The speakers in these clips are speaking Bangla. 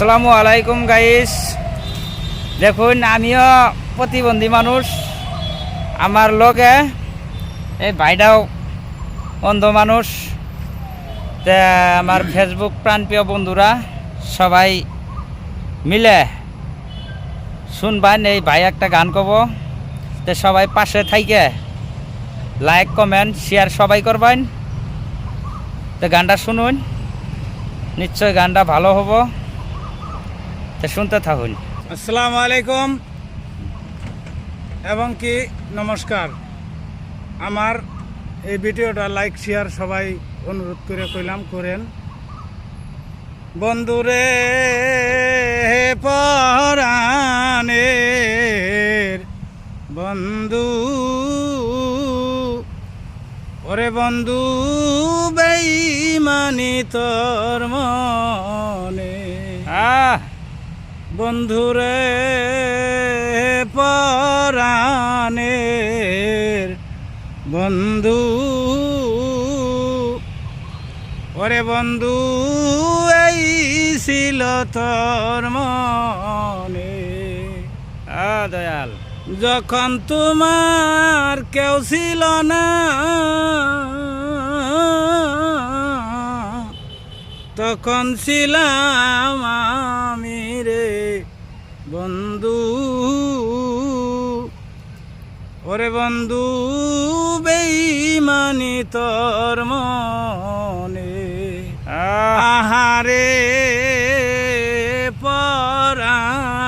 আসসালামু আলাইকুম গাইস। দেখুন আমিও প্রতিবন্ধী মানুষ, আমার লগে এই ভাইটাও অন্ধ মানুষ। তা আমার ফেসবুক প্রাণপ্রিয় বন্ধুরা সবাই মিলে শুনবেন, এই ভাই একটা গান কব। তো সবাই পাশে থাইকে লাইক কমেন্ট শেয়ার সবাই করবেন। তো গানটা শুনুন, নিশ্চয় গানটা ভালো হবো। তো শুনতে থাকুন। আসসালামু আলাইকুম এবং কি নমস্কার। আমার এই ভিডিওটা লাইক শেয়ার সবাই অনুরোধ করে কইলাম করেন। বন্ধুরে পরাণের বন্ধু, ওরে বন্ধু বেঈমানি তোর মনে, বন্ধুরে পরাণের বন্ধু, ওরে বন্ধু এই ছিল তোর মনে। দয়াল, যখন তোমার কেউ ছিল না, তখন ছিলাম আমি রে বন্ধু, ওরে বন্ধু বেঈমানি তোর মনে। আহারে পরাণের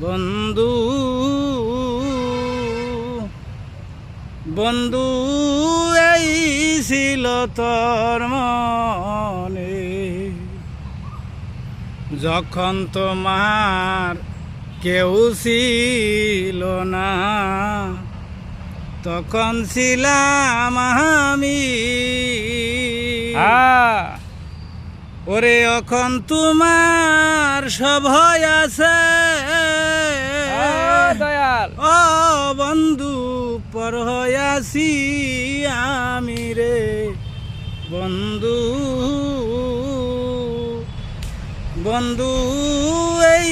বন্ধু, বন্ধু এই ছিল তোর মনে। যখন তোমার কেউ ছিল না, তখন ছিলাম আমি। ওরে এখন তোমার সব হয়ে আছে দয়াল, ও বন্ধু পর হয়ে আছি আমি রে বন্ধু, বন্ধু এই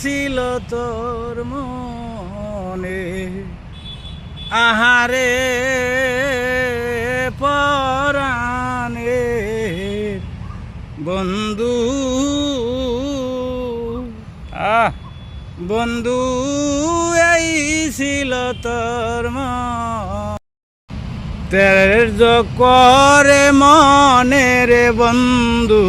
ছিল তোর মনে। আহারে পরাণের বন্ধু, বন্ধু এই ছিল তোর মনে। তের করে মনে রে বন্ধু,